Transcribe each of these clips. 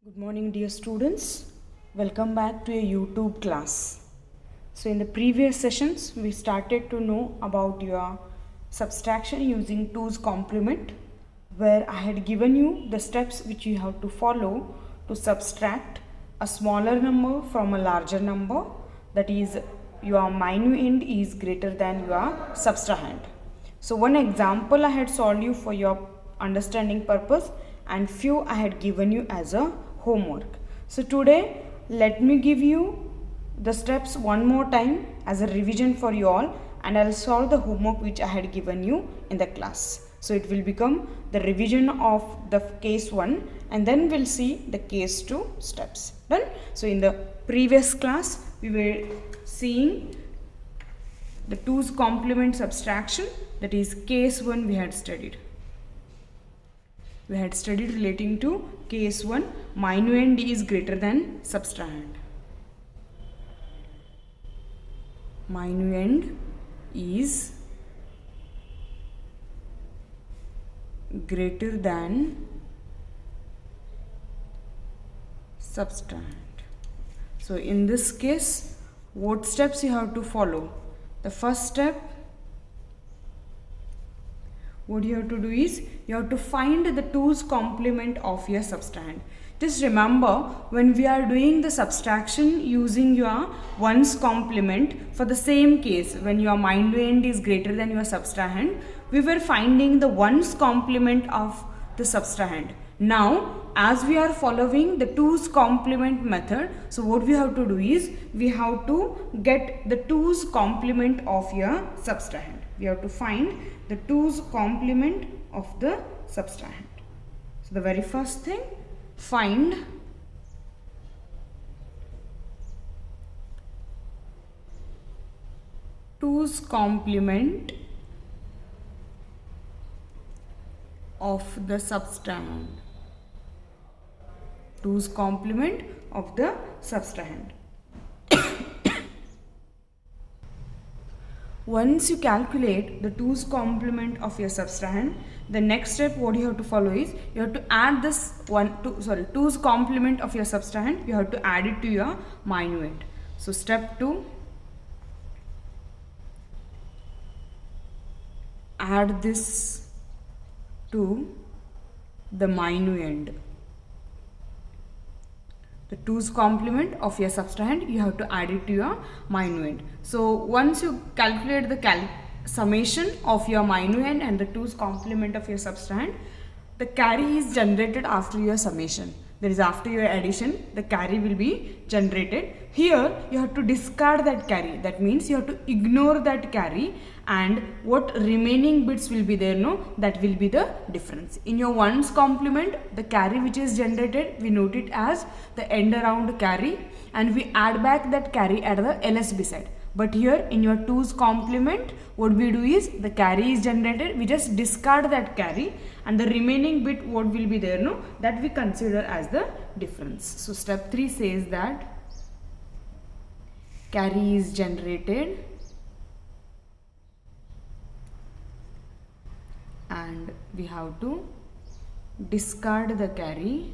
Good morning, dear students. Welcome back to a YouTube class. So in the previous sessions, we started to know about your subtraction using 2's complement, where I had given you the steps which you have to follow to subtract a smaller number from a larger number, that is your minuend is greater than your subtrahend. So one example I had solved you for your understanding purpose, and few I had given you as a homework. So today let me give you the steps one more time as a revision for you all, and I'll solve the homework which I had given you in the class. So it will become the revision of the case 1, and then we'll see the case 2 steps. Done? So in the previous class we were seeing the 2's complement subtraction, that is case 1 we had studied. We had studied relating to case 1, minuend is greater than subtrahend. Minuend is greater than subtrahend. So in this case, what steps you have to follow? The first step, what you have to do is you have to find the 2's complement of your subtrahend. Just remember, when we are doing the subtraction using your 1's complement for the same case, when your minuend is greater than your subtrahend, we were finding the 1's complement of the subtrahend. Now as we are following the 2's complement method, so what we have to do is we have to get the 2's complement of your subtrahend. We have to find the 2's complement of the subtrahend. So the very first thing, find two's complement of the subtrahend. 2's complement of the subtrahend. Once you calculate the 2's complement of your subtrahend, the next step what you have to follow is you have to add this 2's complement of your subtrahend, you have to add it to your minuend. So step 2, add this to the minuend. The 2's complement of your subtrahend, you have to add it to your minuend. So once you calculate the summation of your minuend and the 2's complement of your subtrahend, the carry is generated after your summation. That is, after your addition, the carry will be generated. Here you have to discard that carry. That means you have to ignore that carry, and what remaining bits will be there, no, that will be the difference. In your 1's complement, the carry which is generated, we note it as the end around carry, and we add back that carry at the LSB side. But here in your 2's complement, what we do is the carry is generated, we just discard that carry, and the remaining bit what will be there, no, that we consider as the difference. So step 3 says that carry is generated and we have to discard the carry,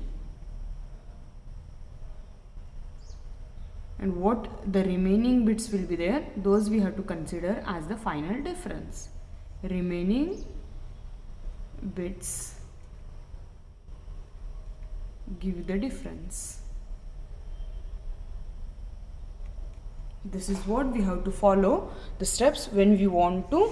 and what the remaining bits will be there, those we have to consider as the final difference. Remaining bits give the difference. This is what we have to follow the steps when we want to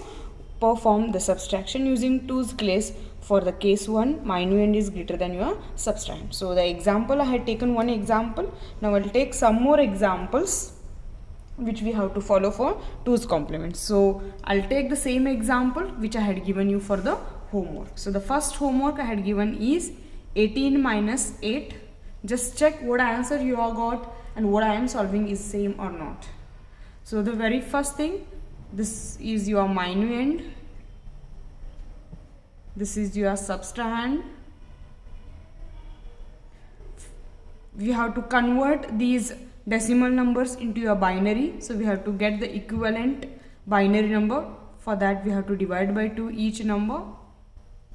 perform the subtraction using 2's case for the case 1, minuend is greater than your subtrahend. So the example, I had taken one example. Now I will take some more examples which we have to follow for 2's complement. So I'll take the same example which I had given you for the homework. So the first homework I had given is 18 minus 8. Just check what answer you have got and what I am solving is same or not. So the very first thing, this is your minuend, this is your subtrahend. We have to convert these decimal numbers into your binary, so we have to get the equivalent binary number. For that we have to divide by 2 each number.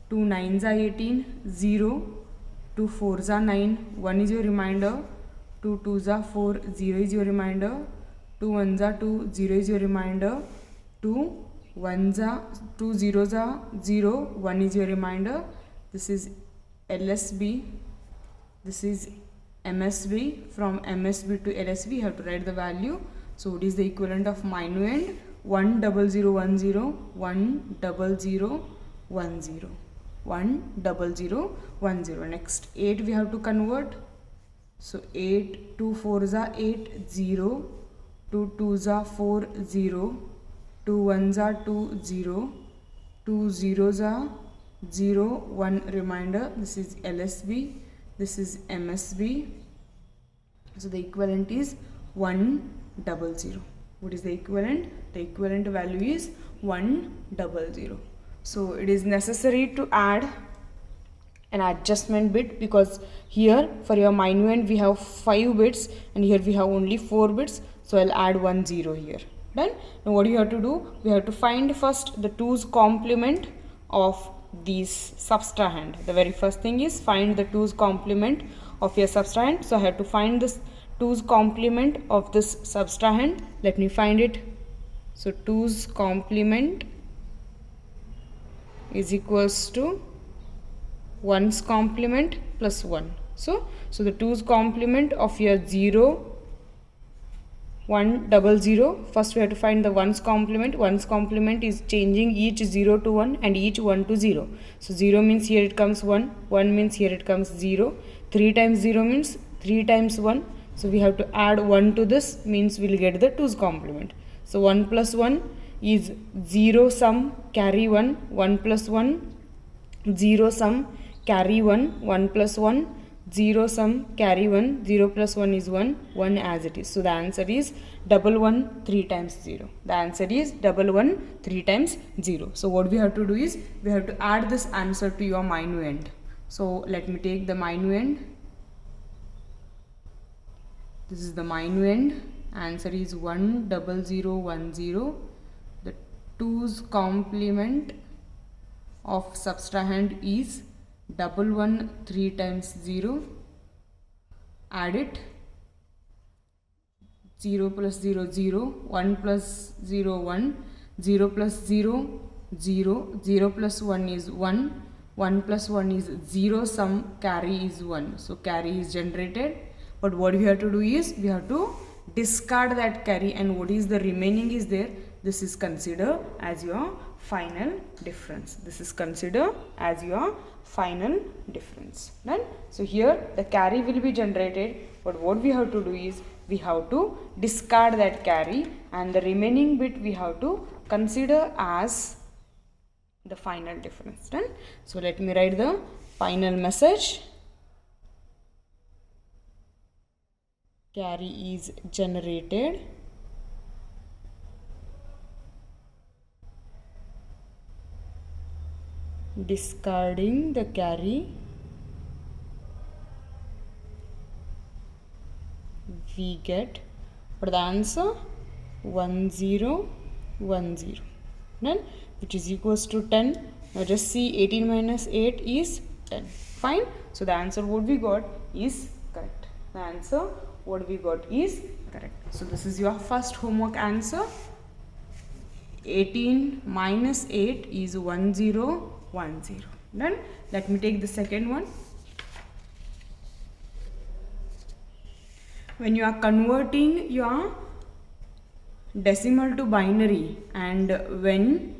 2 9s are 18, 0, 2 4s are 9, 1 is your remainder, 2 2s are 4, 0 is your remainder, 2 1s are 2, 0 is your remainder, 2 zeros are 0, 1 is your remainder. This is LSB, this is MSB. From MSB to LSB you have to write the value. So what is the equivalent of minuend? 10010, 10010, 10010. Next 8 we have to convert. So 8, 2 4s are 8, 0, 2 2s are 4, 0, 2 1s are 2, 0, 2 zeros are 0, 1 remainder. This is LSB, this is MSB. So the equivalent is 100. What is the equivalent? The equivalent value is 100. So it is necessary to add an adjustment bit, because here for your minuend we have 5 bits and here we have only 4 bits. So I'll add 1 0 here. Done. Now what do you have to do? We have to find first the 2's complement of these subtrahend. The very first thing is find the 2's complement of your subtrahend. So I have to find this 2's complement of this subtrahend. Let me find it. So 2's complement is equals to 1's complement plus 1. So the 2's complement of your 0, 100. First we have to find the 1's complement. 1's complement is changing each 0 to 1 and each 1 to 0. So 0 means here it comes 1, 1 means here it comes 0. 3 times 0 means 3 times 1. So we have to add 1 to this, means we will get the 2's complement. So 1 plus 1 is 0 sum carry 1, 1 plus 1, 0 sum carry 1, 1 plus 1, 0 sum carry 1, 0 plus 1 is 1, 1 as it is. So the answer is 1 3 times 0. The answer is 1 3 times 0. So what we have to do is we have to add this answer to your minuend. So let me take the minuend. This is the minuend. Answer is 10010. The 2's complement of subtrahend is 1 3 times 0. Add it. 0 plus 0 0, 1 plus 0 1, 0 plus 0 0, 0 plus 1 is 1, 1 plus 1 is 0, sum carry is 1. So carry is generated, but what we have to do is we have to discard that carry, and what is the remaining is there, this is considered as your final difference. This is considered as your final difference. Done. So here the carry will be generated, but what we have to do is we have to discard that carry, and the remaining bit we have to consider as the final difference. Done. So let me write the final message. Carry is generated. Discarding the carry, we get, but the answer 1010. Done. Which is equals to 10. Now just see 18 minus 8 is 10. Fine. So the answer what we got is correct. The answer what we got is correct. So this is your first homework answer. 18 minus 8 is 1010. Done. Let me take the second one. When you are converting your decimal to binary, and when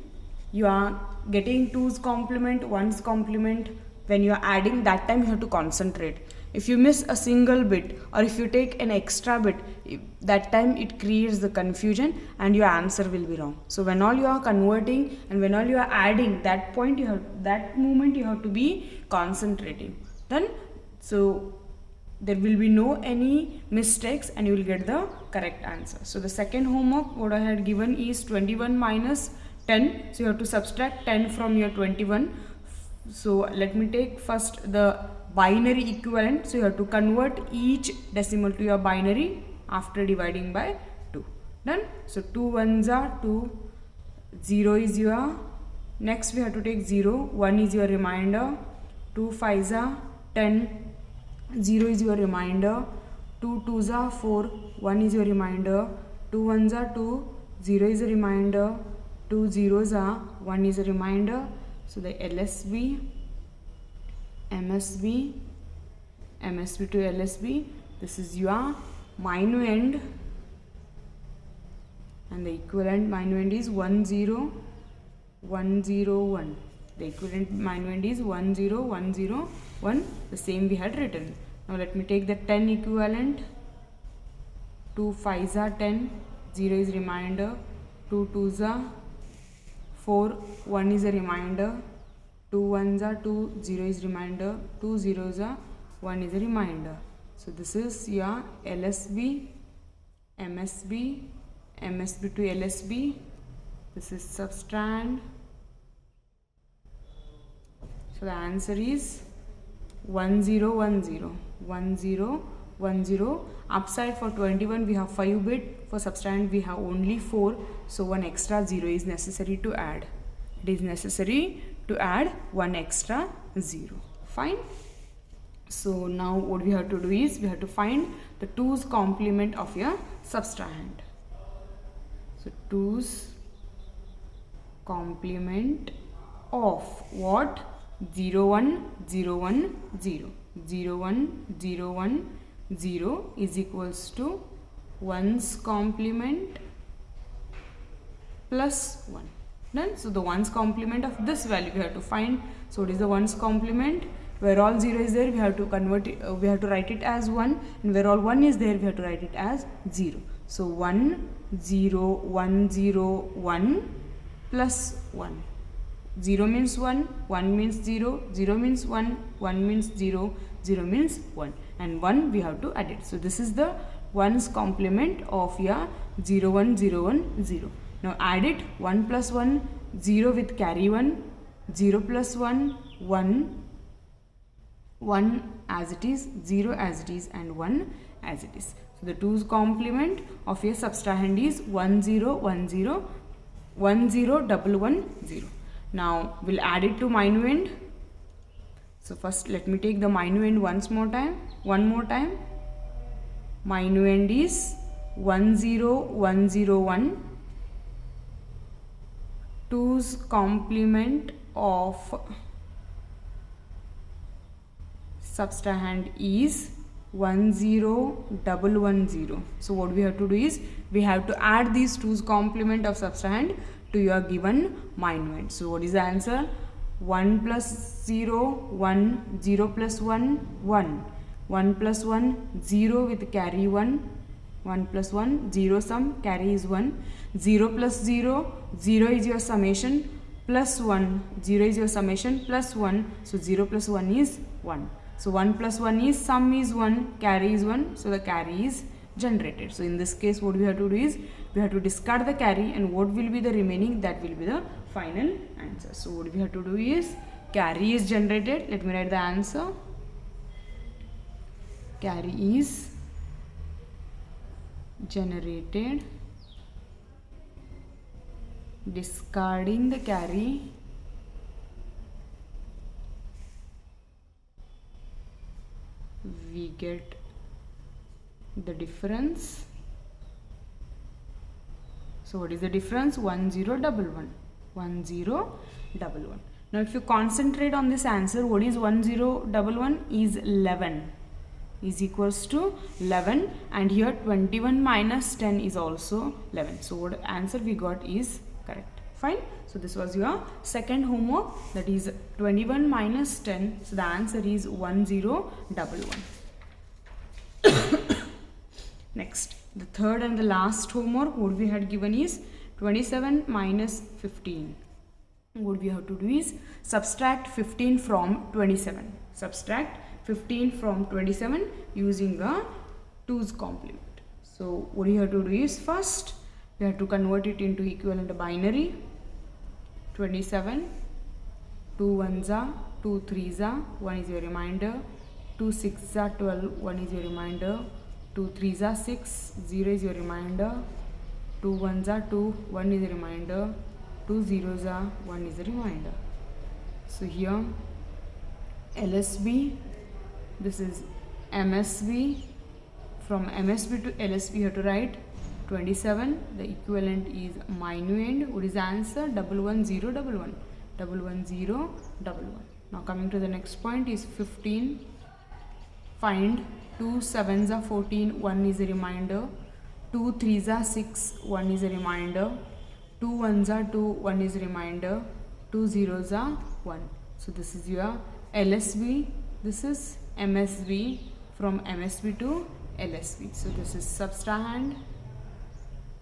you are getting 2's complement, 1's complement, when you are adding, that time you have to concentrate. If you miss a single bit, or if you take an extra bit, that time it creates the confusion and your answer will be wrong. So when all you are converting and when all you are adding, that moment you have to be concentrating. Then so there will be no any mistakes and you will get the correct answer. So the second homework what I had given is 21 minus 10. So you have to subtract 10 from your 21. So let me take first the binary equivalent. So you have to convert each decimal to your binary after dividing by 2. Done. So 2 1s are 2, 0 is your, next we have to take 0, 1 is your remainder, 2 5s are 10, 0 is your remainder, 2 2s are 4, 1 is your remainder, 2 1s are 2, 0 is a remainder, 2 zeros are 1 is a remainder. So the LSB, MSB, MSB to LSB, this is your minuend, and the equivalent minuend is 1 0 1 0 1. The equivalent minuend is 1 0 1 0 1, the same we had written. Now let me take the 10 equivalent. 2 5s are 10, 0 is remainder, 2 2s are 4, 1 is a remainder, 2 1s are 2, 0 is remainder, 2 zeros are 1 is a remainder. So this is your LSB, MSB, MSB to LSB. This is subtrahend. So the answer is 1 0 1 0 1 0 1 0. Upside for 21 we have 5 bit, for subtrahend we have only 4, so one extra 0 is necessary to add. It is necessary to add one extra 0. Fine. So now what we have to do is we have to find the 2's complement of your subtrahend. So 2's complement of what? 0 1 0 1 0, 0 1 0 1 0 is equals to 1's complement plus 1. Done. So the 1's complement of this value we have to find. So what is the 1's complement? Where all 0 is there, we have to convert it, we have to write it as 1, and where all 1 is there, we have to write it as 0. So 1 0 1 0 1 plus 1. 0 means 1, 1 means 0, 0 means 1, 1 means 0, 0 means 1, and 1 we have to add it. So this is the 1's complement of your 0 1 0 1 0. Now add it. 1 plus 1, 0 with carry 1, 0 plus 1, 1, 1 as it is, 0 as it is, and 1 as it is. So the 2's complement of your subtrahend is 1 0 1 0 1 0 1 1 0. Now we'll add it to minuend. So first let me take the minuend one more time. Minuend is 1 0 1 0 1. 2's complement of subtrahend is 1 0 1 1 0. So what we have to do is we have to add these 2's complement of subtrahend to your given minuend. So what is the answer? 1 plus 0 1, 0 plus 1 1, 1 plus 1 0 with carry 1, 1 plus 1 0 sum, carry is 1, 0 plus 0, 0 is your summation, plus 1, 0 is your summation, plus 1, so 0 plus 1 is 1. So 1 plus 1 is, sum is 1, carry is 1, so the carry is generated. So in this case what we have to do is we have to discard the carry, and what will be the remaining? That will be the final answer. So what we have to do is carry is generated. Let me write the answer. Carry is generated. Discarding the carry, we get the difference. So what is the difference? 1 0 1 1, 1 0 1 1. Now if you concentrate on this answer, what is 1 0 1 1 is 11, is equals to 11, and here 21 minus 10 is also 11. So what answer we got is correct. Fine. So this was your second homework, that is 21 minus 10. So the answer is 1 0 1 1. Next, the third and the last homework what we had given is 27 minus 15. What we have to do is subtract 15 from 27. Subtract 15 from 27 using a 2's complement. So what you have to do is first we have to convert it into equivalent binary. 27, 2 1s are, 2 3s are, 1 is your remainder, 2 6s are 12, 1 is your remainder, 2 3s are 6, 0 is your remainder, 2 1s are 2, 1 is a remainder, 2 zeros are, 1 is a remainder. So here LSB, this is MSB, from MSB to LSB you have to write 27. The equivalent is minuend. What is the answer? 11011. 11011. Now coming to the next point is 15. Find 2 7s are 14, 1 is a remainder. 2 3s are 6, 1 is a remainder. 2 1s are 2, 1 is a remainder. 2 zeros are 1. So this is your LSB. This is MSB, from MSB to LSB. So this is subtrahend.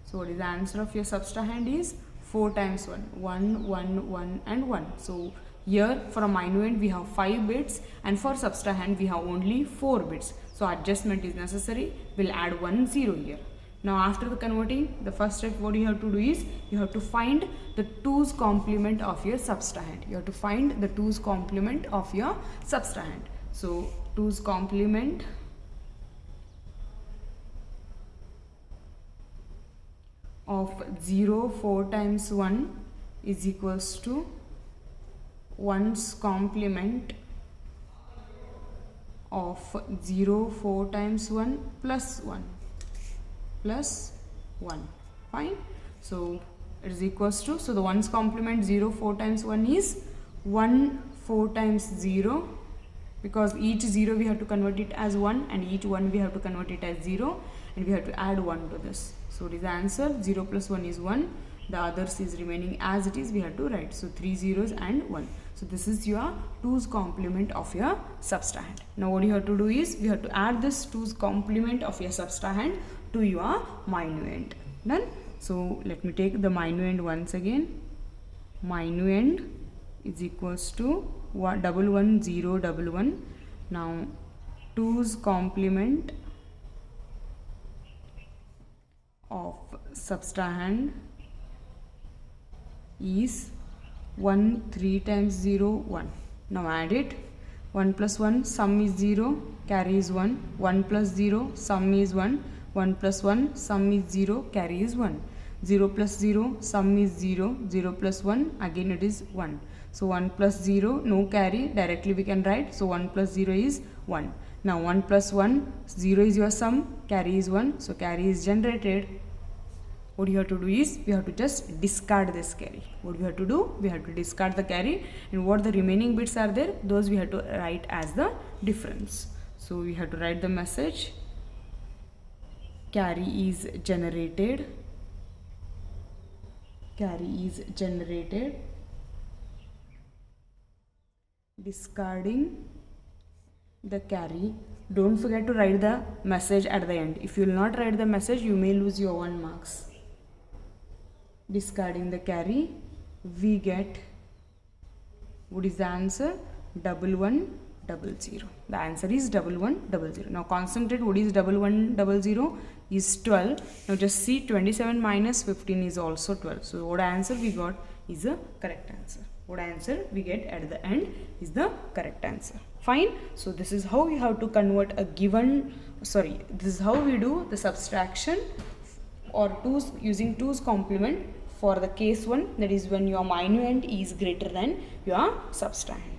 So what is the answer of your subtrahend is 4 times 1. 1, 1, 1 and 1. So here for a minuend we have 5 bits and for subtrahend we have only 4 bits. So adjustment is necessary. We'll add 1 0 here. Now after the converting, the first step what you have to do is you have to find the 2's complement of your subtrahend. You have to find the 2's complement of your subtrahend. So 2's complement of 0 4 times 1 is equals to 1's complement of 0 4 times 1 plus 1 plus 1. Fine. So it is equals to, so the 1's complement 0 4 times 1 is 1 4 times 0, because each 0 we have to convert it as 1 and each 1 we have to convert it as 0, and we have to add 1 to this. So it is the answer. 0 plus 1 is 1. The others is remaining as it is, we have to write. So 3 zeros and 1. So this is your 2's complement of your subtrahend. Now what you have to do is we have to add this 2's complement of your subtrahend to your minuend. Done? So let me take the minuend once again. Minuend is equals to 11011. Now 2's complement of subtrahend is 1 3 times 0 1. Now add it. 1 plus 1 sum is 0, carry is 1. 1 plus 0 sum is 1. 1 plus 1 sum is 0, carry is 1. 0 plus 0 sum is 0. 0 plus 1 again it is 1. So 1 plus 0 no carry, directly we can write. So 1 plus 0 is 1. Now 1 plus 1, 0 is your sum, carry is 1. So carry is generated. What you have to do is we have to just discard this carry. What we have to do? We have to discard the carry, and what the remaining bits are there, those we have to write as the difference. So we have to write the message. Carry is generated. Carry is generated. Discarding the carry. Don't forget to write the message at the end. If you will not write the message, you may lose your 1 marks. Discarding the carry, we get, what is the answer? 1100. The answer is 1100. Now concentrate. What is 1100? Is 12. Now just see, 27 minus 15 is also 12. So what answer we got is the correct answer. What answer we get at the end is the correct answer. Fine. So this is how you have to convert a given, this is how we do the subtraction or using 2's complement for the case 1, that is when your minuend is greater than your subtrahend.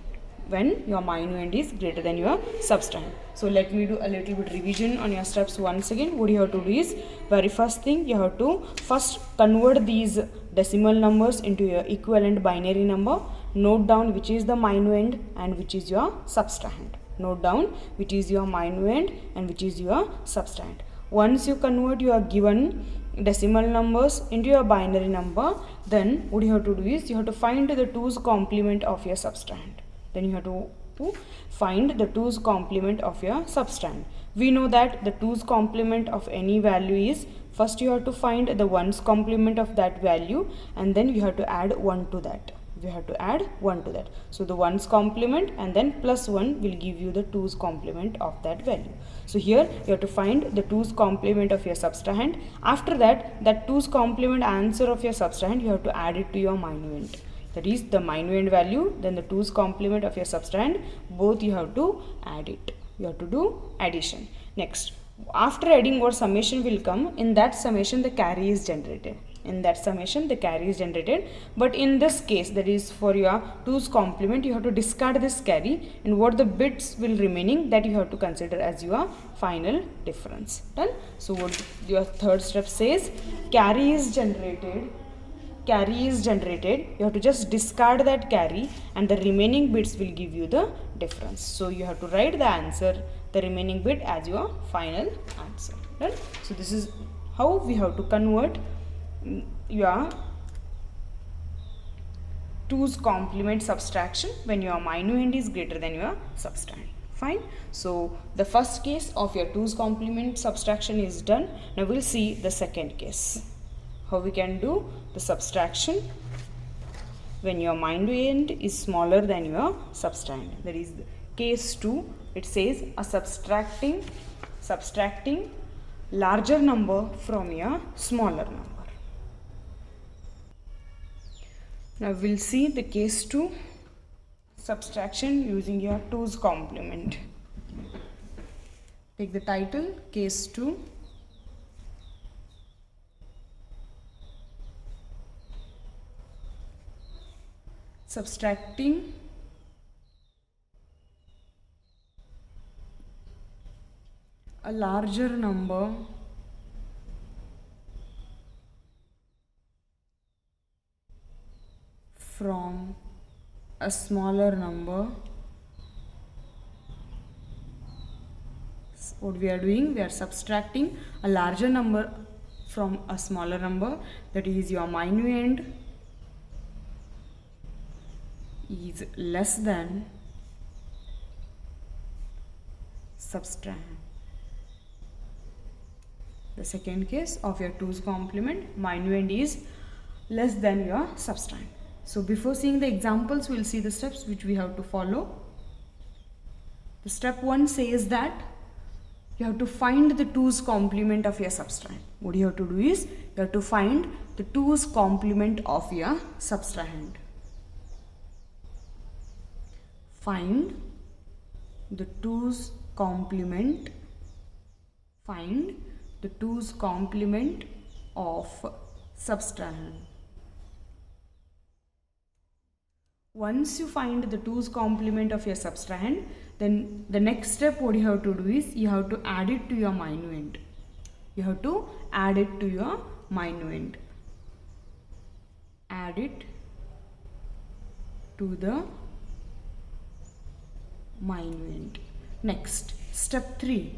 When your minuend is greater than your subtrahend. So let me do a little bit revision on your steps once again. What you have to do is, very first thing, you have to first convert these decimal numbers into your equivalent binary number. Note down which is the minuend and which is your subtrahend. Note down which is your minuend and which is your subtrahend. Once you convert your given decimal numbers into your binary number, then what you have to do is you have to find the 2's complement of your subtrahend. Then you have to find the 2's complement of your subtrahend. We know that the 2's complement of any value is, first you have to find the 1's complement of that value, and then you have to add 1 to that. We have to add 1 to that. So the 1's complement and then plus 1 will give you the 2's complement of that value. So here you have to find the 2's complement of your subtrahend. After that, that 2's complement answer of your subtrahend, you have to add it to your minuend. That is the minuend value, then the 2's complement of your subtrahend, both you have to add it. You have to do addition. Next, after adding, what summation will come? In that summation, the carry is generated. In that summation, the carry is generated. But in this case, that is for your 2's complement, you have to discard this carry, and what the bits will remaining, that you have to consider as your final difference. Done? So what your third step says, carry is generated, you have to just discard that carry, and the remaining bits will give you the difference. So you have to write the answer, the remaining bit, as your final answer. Right? So this is how we have to convert your 2's complement subtraction when your minuend is greater than your subtrahend. Fine. So the first case of your 2's complement subtraction is done. Now we'll see the second case, how we can do the subtraction when your minuend is smaller than your subtrahend. That is case 2. It says a subtracting larger number from your smaller number. Now we'll see the case 2 subtraction using your 2's complement. Take the title, case 2. Subtracting a larger number from a smaller number. What we are doing, we are subtracting a larger number from a smaller number, that is your minuend is less than subtrahend. The second case of your 2's complement, minuend is less than your subtrahend. So before seeing the examples, we will see the steps which we have to follow. The step 1 says that you have to find the 2's complement of your subtrahend. What you have to do is, you have to find the 2's complement of your subtrahend. Find the 2's complement. Find the 2's complement of subtrahend. Once you find the 2's complement of your subtrahend, then the next step what you have to do is, you have to add it to your minuend. You have to add it to your minuend. Add it to the minuend. Next, step 3.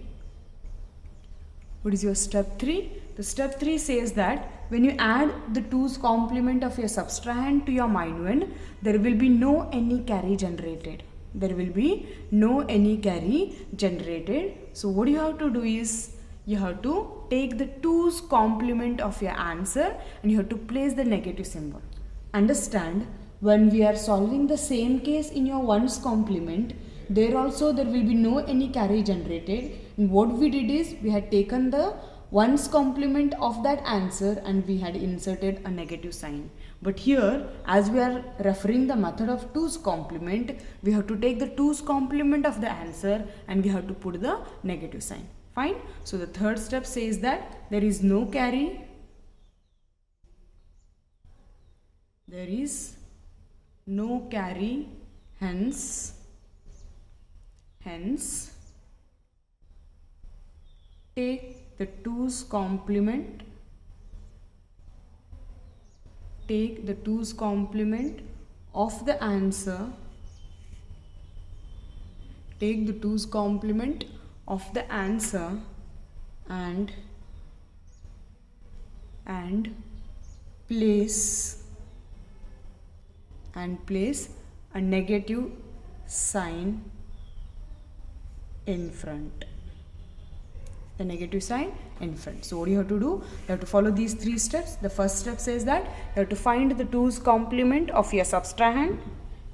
What is your step 3? The step 3 says that when you add the 2's complement of your subtrahend to your minuend, there will be no any carry generated. There will be no any carry generated. So what you have to do is, you have to take the 2's complement of your answer and you have to place the negative symbol. Understand, when we are solving the same case in your 1's complement, there also there will be no any carry generated. And what we did is, we had taken the 1's complement of that answer and we had inserted a negative sign. But here, as we are referring the method of 2's complement, we have to take the 2's complement of the answer and we have to put the negative sign. Fine. So the third step says that there is no carry. There is no carry, hence take the 2's complement. Take the 2's complement of the answer. Take the 2's complement of the answer and place a negative sign in front. The negative sign in front. So what you have to do? You have to follow these 3 steps. The first step says that you have to find the 2's complement of your subtrahend.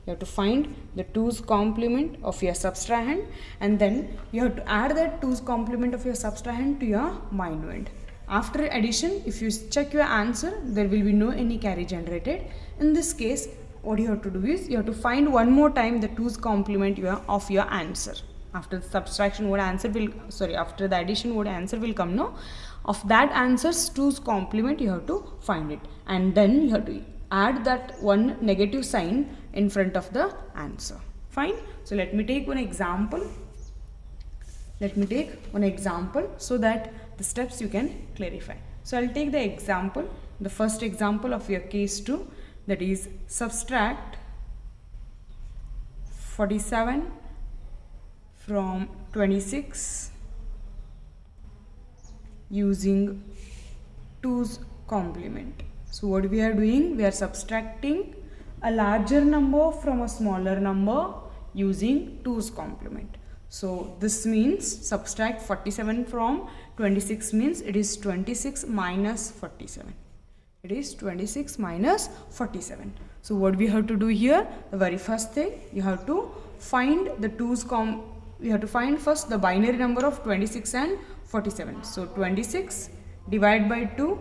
You have to find the 2's complement of your subtrahend, and then you have to add that 2's complement of your subtrahend to your minuend. After addition, if you check your answer, there will be no any carry generated. In this case, what you have to do is, you have to find one more time the 2's complement of your answer. After the subtraction, what answer will, sorry, after the addition, what answer will come? No, of that answer's 2's complement you have to find it, and then you have to add that one negative sign in front of the answer. Fine. So let me take one example. So that the steps you can clarify. So I'll take the example, the first example of your case 2, that is subtract 47 from 26 using 2's complement. So what we are doing, we are subtracting a larger number from a smaller number using 2's complement. So this means subtract 47 from 26 means it is 26 minus 47. It is 26 minus 47. So what we have to do here, the very first thing, you have to find the 2's you have to find first the binary number of 26 and 47. So 26 divided by 2,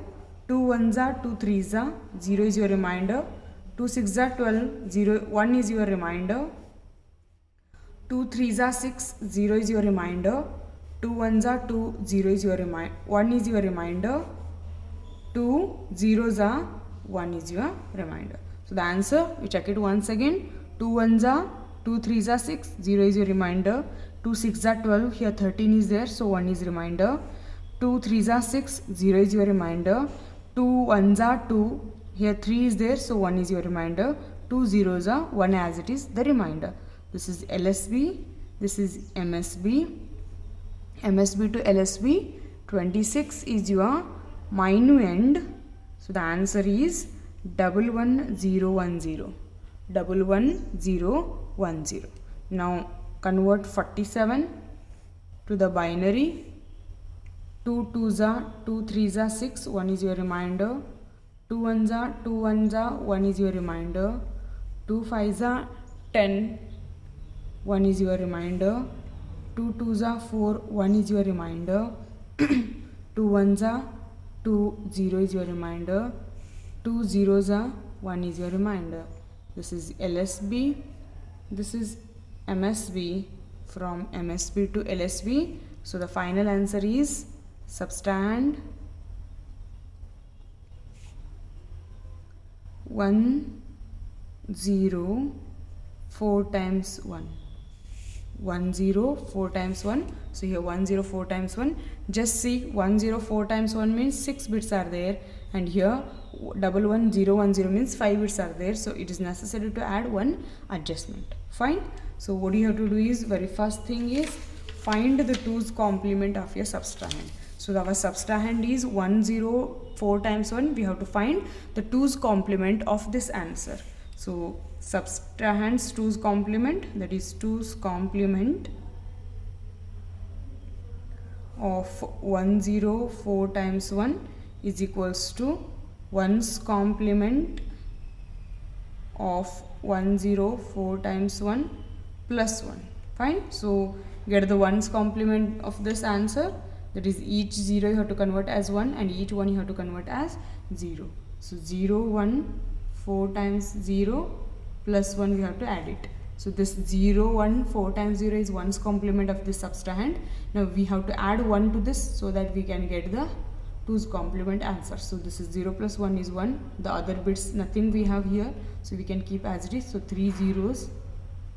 2 1s are 2 3s are, 0 is your remainder, 2 6s are 12, 0, 1 is your remainder, 2 3s are 6, 0 is your remainder, 2 1s are 2, 0 is your remainder, 1 is your remainder, 2 zeros are 1 is your remainder. So the answer, we check it once again, 2 1s are 2 3s are 6, 0 is your remainder, 2 6s are 12, here 13 is there, so 1 is remainder, 2 3s are 6, 0 is your remainder, 2 1s are 2, here 3 is there, so 1 is your remainder, 2 zeros are 1 as it is the remainder. This is LSB, this is MSB, MSB to LSB, 26 is your minuend. So the answer is 11010, 11010. Now convert 47 to the binary, 2 2s are 2 3s are 6, 1 is your remainder, 2 1s are 2 1s are 1 is your remainder, 2 5s are 10, 1 is your remainder, 2 2s are 4, 1 is your remainder, 2 1s are 2, 0 is your remainder, 2 zeros are 1 is your remainder. This is LSB, this is MSB, from MSB to LSB. So the final answer is subtrahend 1 0 4 times 1. 1 0 4 times 1. So here 1 0 4 times 1. Just see 1 0 4 times 1 means 6 bits are there, and here 1 1 0 1 0 means 5 bits are there. So it is necessary to add one adjustment. Fine. So what you have to do is, very first thing is find the 2's complement of your subtrahend. So our subtrahend is 1 0 4 times 1. We have to find the 2's complement of this answer. So subtrahend's 2's complement, that is 2's complement of 1 0 4 times 1 is equals to 1's complement of 1 0 4 times 1 plus 1. Fine. So get the 1's complement of this answer, that is each 0 you have to convert as 1 and each 1 you have to convert as 0. So 0 1 4 times 0 plus 1 we have to add it. So this 0 1 4 times 0 is 1's complement of this subtrahend. Now we have to add 1 to this so that we can get the 2's complement answer. So this is 0 plus 1 is 1. The other bits nothing we have here, so we can keep as it is. So 3 zeros,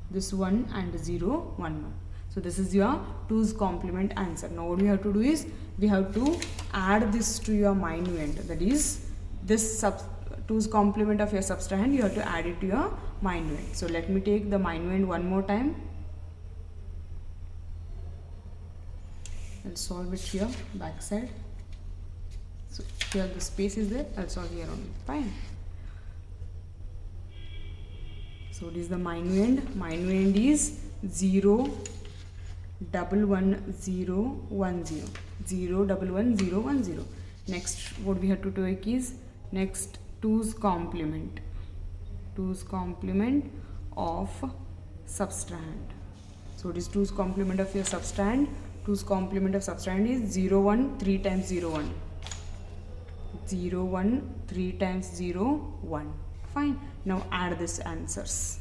this 1 and 0 1 1. So this is your 2's complement answer. Now what we have to do is, we have to add this to your minuend, that is this 2's complement of your subtrahend, you have to add it to your minuend. So let me take the minuend one more time. I'll solve it here back side. So here the space is there, I'll solve here only. Fine. So it is the minuend. Minuend is 0 1 1 0 1 0, 0 1 1 0 1 0. Next what we have to take is, next 2's complement, 2's complement of subtrahend. So it is 2's complement of your subtrahend. 2's complement of subtrahend is 0 1 3 times 0 1, 0 1 3 times 0 1. Fine. Now add this answers.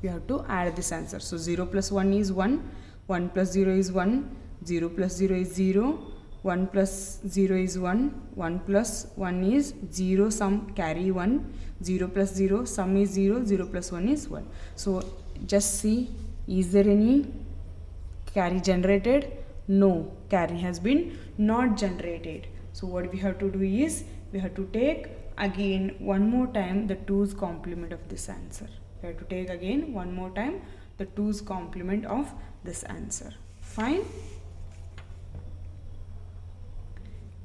You have to add this answer. So 0 plus 1 is 1, 1 plus 0 is 1, 0 plus 0 is 0, 1 plus 0 is 1, 1 plus 1 is 0, sum carry 1, 0 plus 0, sum is 0, 0 plus 1 is 1. So just see, is there any carry generated? No, carry has been not generated. So what we have to do is, we have to take again one more time the 2's complement of this answer. We have to take again one more time the 2's complement of this answer. Fine.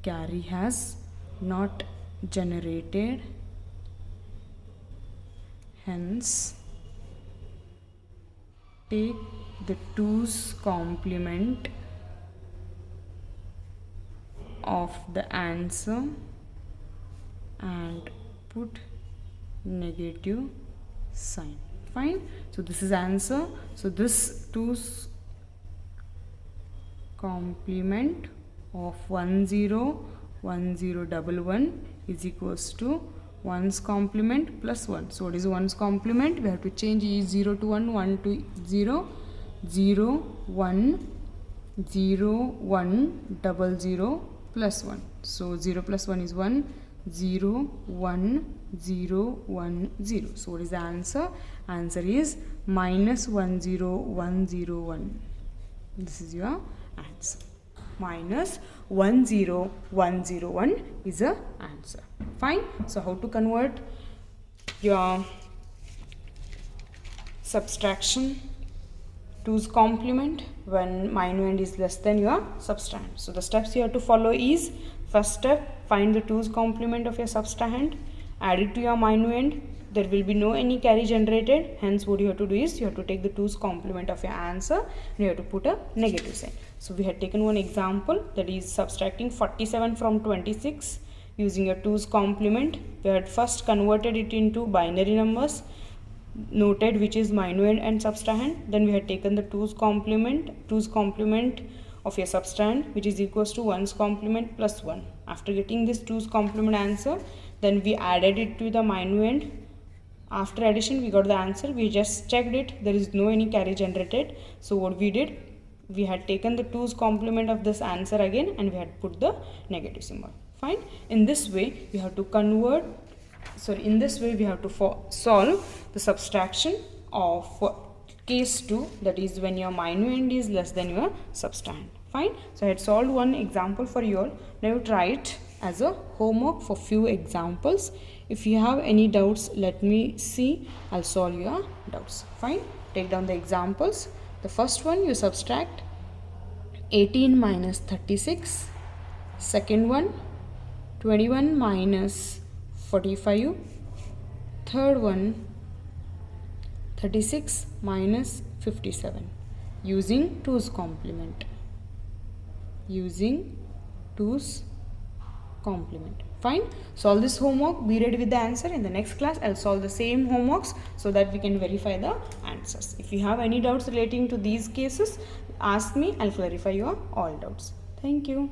Carry has not generated, hence take the 2's complement of the answer and put negative sign. Fine. So this is answer. So this 2's complement of 1 0 1 0 1 1 is equals to 1's complement plus 1. So what is 1's complement? We have to change 0 to 1, 1 to 0, 0 1 0 1 0 0 plus 1. So 0 plus 1 is 1, 0 1 0 1 0. So what is the answer? Answer is minus 1 0 1 0 1. This is your answer. Minus 1 0 1 0 1 is the answer. Fine. So how to convert your subtraction 2's complement when minuend is less than your subtrahend? So the steps you have to follow is, first step, find the 2's complement of your subtrahend, add it to your minuend. There will be no any carry generated, hence what you have to do is, you have to take the 2's complement of your answer and you have to put a negative sign. So we had taken one example, that is subtracting 47 from 26 using a 2's complement. We had first converted it into binary numbers, noted which is minuend and subtrahend. Then we had taken the 2's complement of your subtrahend, which is equals to 1's complement plus 1. After getting this 2's complement answer, then we added it to the minuend. After addition, we got the answer. We just checked it. There is no any carry generated. So what we did, we had taken the 2's complement of this answer again and we had put the negative symbol. Fine. In this way, we have to convert. In this way, we have to solve the subtraction of case 2, that is when your minuend is less than your subtrahend. Fine. So I had solved one example for you all. Now you try it as a homework for few examples. If you have any doubts, let me see. I'll solve your doubts. Fine. Take down the examples. The first one, you subtract 18 minus 36. Second one, 21 minus 45. Third one, 36 minus 57 using 2's complement. Using 2's complement. Fine. Solve this homework. Be ready with the answer. In the next class, I'll solve the same homeworks so that we can verify the answers. If you have any doubts relating to these cases, ask me. I'll clarify your all doubts. Thank you.